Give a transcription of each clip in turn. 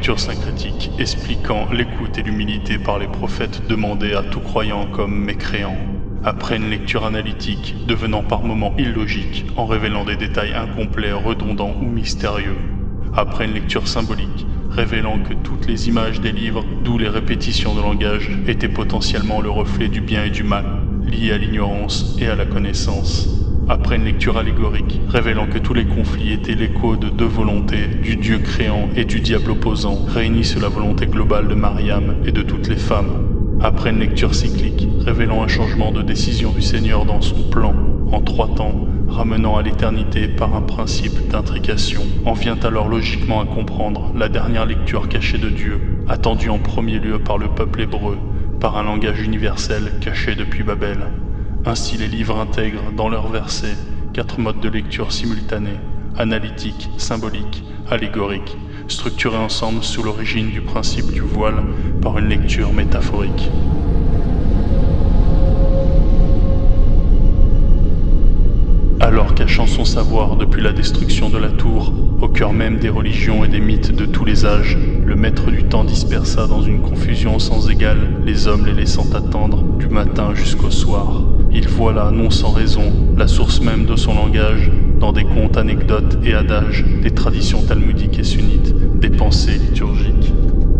lecture syncrétique expliquant l'écoute et l'humilité par les prophètes demandées à tout croyant comme mécréant. Après une lecture analytique devenant par moments illogique en révélant des détails incomplets, redondants ou mystérieux. Après une lecture symbolique révélant que toutes les images des livres, d'où les répétitions de langage, étaient potentiellement le reflet du bien et du mal, liés à l'ignorance et à la connaissance. Après une lecture allégorique, révélant que tous les conflits étaient l'écho de deux volontés, du Dieu créant et du diable opposant, réunis sous la volonté globale de Mariam et de toutes les femmes. Après une lecture cyclique, révélant un changement de décision du Seigneur dans son plan, en 3 temps, ramenant à l'éternité par un principe d'intrication, en vient alors logiquement à comprendre la dernière lecture cachée de Dieu, attendue en premier lieu par le peuple hébreu, par un langage universel caché depuis Babel. Ainsi les livres intègrent dans leurs versets 4 modes de lecture simultanés, analytique, symbolique, allégorique, structurés ensemble sous l'origine du principe du voile par une lecture métaphorique. Alors cachant son savoir depuis la destruction de la tour, au cœur même des religions et des mythes de tous les âges, le maître du temps dispersa dans une confusion sans égale les hommes les laissant attendre du matin jusqu'au soir. Il voila, non sans raison, la source même de son langage, dans des contes, anecdotes et adages, des traditions talmudiques et sunnites, des pensées liturgiques.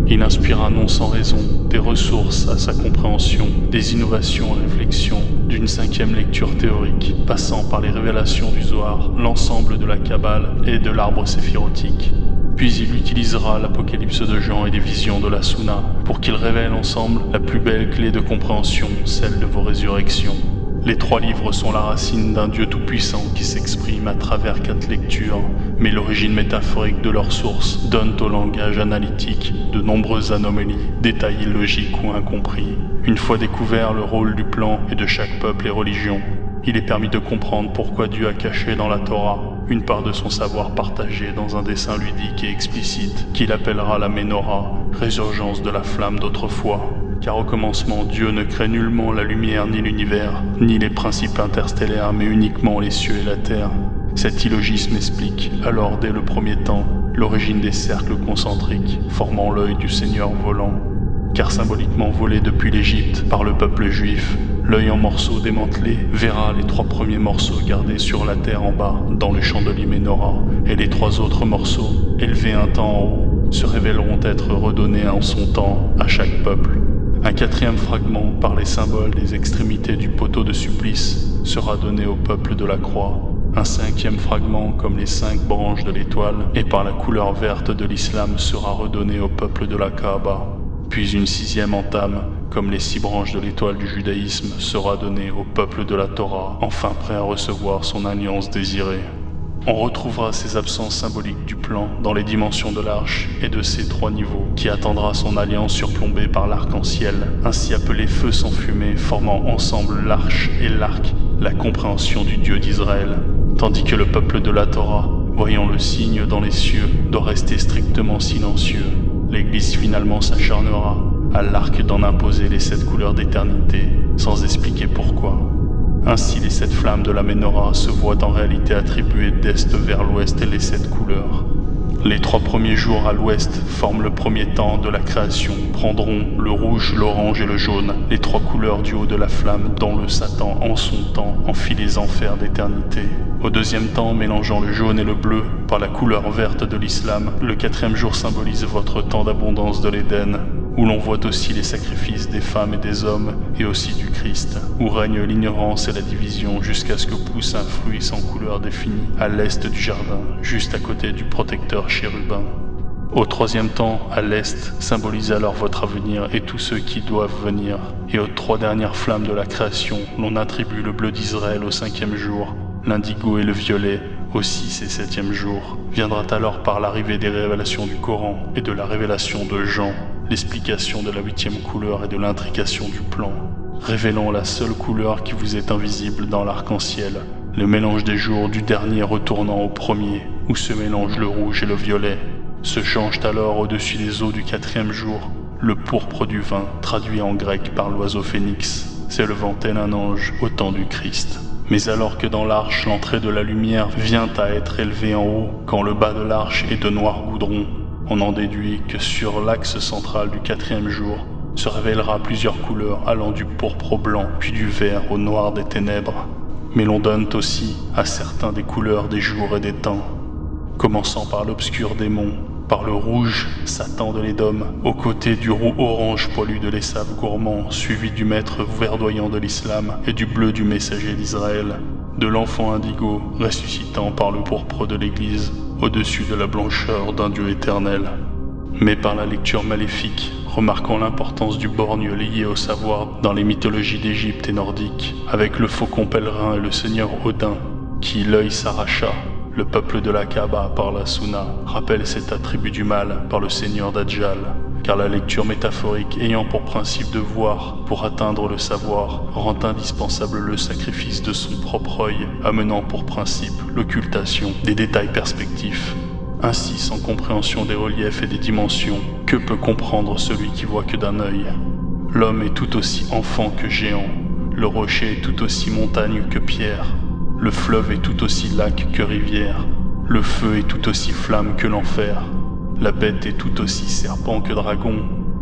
Il inspira non sans raison des ressources à sa compréhension, des innovations et réflexions, d'une 5e lecture théorique, passant par les révélations du Zohar, l'ensemble de la Kabbale et de l'arbre séphirotique. Puis il utilisera l'Apocalypse de Jean et des visions de la Sunna pour qu'ils révèlent ensemble la plus belle clé de compréhension, celle de vos résurrections. Les 3 livres sont la racine d'un Dieu tout-puissant qui s'exprime à travers 4 lectures, mais l'origine métaphorique de leur source donne au langage analytique de nombreuses anomalies, détails illogiques ou incompris. Une fois découvert le rôle du plan et de chaque peuple et religion, il est permis de comprendre pourquoi Dieu a caché dans la Torah une part de son savoir partagé dans un dessin ludique et explicite qu'il appellera la Ménorah, résurgence de la flamme d'autrefois. Car au commencement, Dieu ne crée nullement la lumière ni l'univers, ni les principes interstellaires, mais uniquement les cieux et la terre. Cet illogisme explique, alors dès le premier temps, l'origine des cercles concentriques, formant l'œil du Seigneur volant. Car symboliquement volé depuis l'Égypte par le peuple juif, l'œil en morceaux démantelé verra les 3 premiers morceaux gardés sur la terre en bas, dans le chandelier Ménorah, et les 3 autres morceaux, élevés un temps en haut, se révéleront être redonnés en son temps à chaque peuple. Un 4e fragment, par les symboles des extrémités du poteau de supplice, sera donné au peuple de la croix. Un 5e fragment, comme les 5 branches de l'étoile, et par la couleur verte de l'islam, sera redonné au peuple de la Kaaba. Puis une 6e entame, comme les 6 branches de l'étoile du judaïsme, sera donnée au peuple de la Torah, enfin prêt à recevoir son alliance désirée. On retrouvera ces absences symboliques du plan dans les dimensions de l'arche et de ses 3 niveaux, qui attendra son alliance surplombée par l'arc-en-ciel, ainsi appelé feu sans fumée, formant ensemble l'arche et l'arc, la compréhension du Dieu d'Israël. Tandis que le peuple de la Torah, voyant le signe dans les cieux, doit rester strictement silencieux. L'Église finalement s'acharnera à l'arc d'en imposer les 7 couleurs d'éternité, sans expliquer pourquoi. Ainsi les 7 flammes de la Ménorah se voient en réalité attribuées d'est vers l'ouest les 7 couleurs. Les 3 premiers jours à l'ouest forment le premier temps de la création, prendront le rouge, l'orange et le jaune, les 3 couleurs du haut de la flamme dont le Satan en son temps enfuit les enfers d'éternité. Au 2e temps, mélangeant le jaune et le bleu par la couleur verte de l'islam, le 4e jour symbolise votre temps d'abondance de l'Éden, où l'on voit aussi les sacrifices des femmes et des hommes, et aussi du Christ, où règne l'ignorance et la division jusqu'à ce que pousse un fruit sans couleur définie, à l'est du jardin, juste à côté du protecteur chérubin. Au 3e temps, à l'est, symbolise alors votre avenir et tous ceux qui doivent venir. Et aux 3 dernières flammes de la création, l'on attribue le bleu d'Israël au 5e jour, l'indigo et le violet au 6 et 7e jour. Viendra alors par l'arrivée des révélations du Coran et de la révélation de Jean, l'explication de la 8e couleur et de l'intrication du plan, révélant la seule couleur qui vous est invisible dans l'arc-en-ciel, le mélange des jours du dernier retournant au premier, où se mélangent le rouge et le violet. Se changent alors au-dessus des eaux du 4e jour, le pourpre du vin, traduit en grec par l'oiseau phénix, s'élevant tel un ange au temps du Christ. Mais alors que dans l'arche l'entrée de la lumière vient à être élevée en haut, quand le bas de l'arche est de noir goudron, On en déduit que sur l'axe central du 4e jour se révélera plusieurs couleurs allant du pourpre au blanc, puis du vert au noir des ténèbres. Mais l'on donne aussi à certains des couleurs des jours et des temps, commençant par l'obscur démon, par le rouge Satan de l'Édom, aux côtés du roux orange poilu de l'Essav gourmand, suivi du maître verdoyant de l'islam et du bleu du messager d'Israël, de l'enfant indigo ressuscitant par le pourpre de l'Église, au-dessus de la blancheur d'un Dieu éternel. Mais par la lecture maléfique, remarquant l'importance du borgne lié au savoir dans les mythologies d'Égypte et nordique, avec le faucon pèlerin et le seigneur Odin, qui l'œil s'arracha, le peuple de la Kaaba par la Sunna rappelle cet attribut du mal par le seigneur Dajjal, car la lecture métaphorique ayant pour principe de voir pour atteindre le savoir rend indispensable le sacrifice de son propre œil, amenant pour principe l'occultation des détails perspectifs. Ainsi, sans compréhension des reliefs et des dimensions, que peut comprendre celui qui voit que d'un œil? L'homme est tout aussi enfant que géant, le rocher est tout aussi montagne que pierre, le fleuve est tout aussi lac que rivière, le feu est tout aussi flamme que l'enfer, la bête est tout aussi serpent que dragon,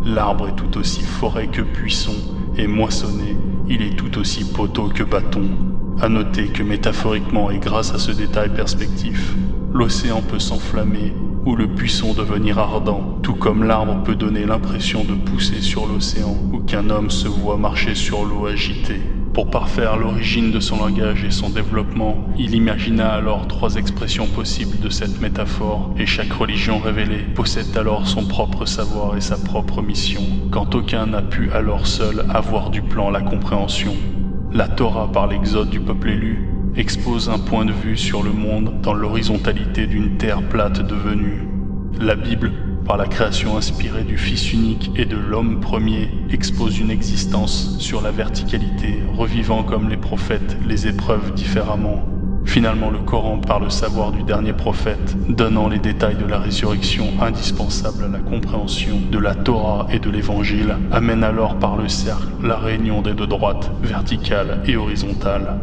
l'arbre est tout aussi forêt que buisson, et moissonné, il est tout aussi poteau que bâton. À noter que métaphoriquement et grâce à ce détail perspectif, l'océan peut s'enflammer ou le buisson devenir ardent, tout comme l'arbre peut donner l'impression de pousser sur l'océan ou qu'un homme se voit marcher sur l'eau agitée. Pour parfaire l'origine de son langage et son développement, il imagina alors 3 expressions possibles de cette métaphore, et chaque religion révélée possède alors son propre savoir et sa propre mission, quand aucun n'a pu alors seul avoir du plan la compréhension. La Torah par l'exode du peuple élu expose un point de vue sur le monde dans l'horizontalité d'une terre plate devenue. La Bible, par la création inspirée du Fils unique et de l'homme premier, expose une existence sur la verticalité, revivant comme les prophètes les épreuves différemment. Finalement, le Coran, par le savoir du dernier prophète, donnant les détails de la résurrection indispensables à la compréhension de la Torah et de l'Évangile, amène alors par le cercle la réunion des 2 droites, verticale et horizontale.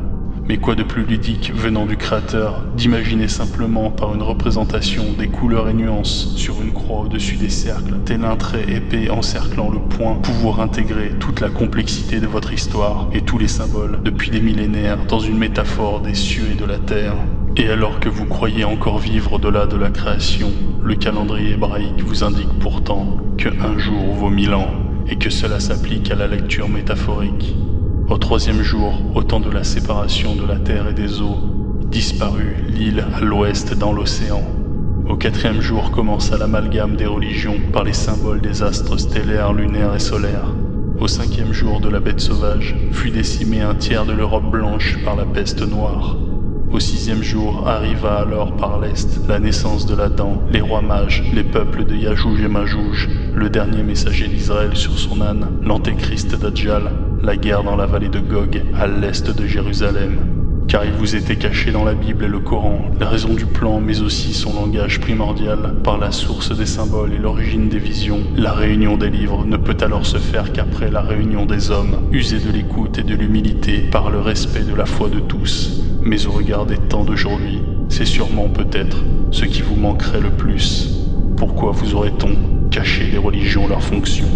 Mais quoi de plus ludique venant du Créateur d'imaginer simplement par une représentation des couleurs et nuances sur une croix au-dessus des cercles, tel un trait épais encerclant le point, pouvoir intégrer toute la complexité de votre histoire et tous les symboles depuis des millénaires dans une métaphore des cieux et de la terre. Et alors que vous croyez encore vivre au-delà de la création, le calendrier hébraïque vous indique pourtant que 1 jour vaut 1000 ans et que cela s'applique à la lecture métaphorique. Au 3e jour, au temps de la séparation de la terre et des eaux, disparut l'île à l'ouest dans l'océan. Au 4e jour commença l'amalgame des religions par les symboles des astres stellaires, lunaires et solaires. Au 5e jour de la bête sauvage, fut décimé un tiers de l'Europe blanche par la peste noire. Au 6e jour arriva alors par l'Est la naissance de l'Adam, les rois mages, les peuples de Yajouj et Majouj, le dernier messager d'Israël sur son âne, l'antéchrist Dajjal, la guerre dans la vallée de Gog, à l'est de Jérusalem. Car il vous était caché dans la Bible et le Coran, la raison du plan mais aussi son langage primordial, par la source des symboles et l'origine des visions. La réunion des livres ne peut alors se faire qu'après la réunion des hommes, usés de l'écoute et de l'humilité par le respect de la foi de tous. Mais au regard des temps d'aujourd'hui, c'est sûrement peut-être ce qui vous manquerait le plus. Pourquoi vous aurait-on caché des religions leurs fonctions ?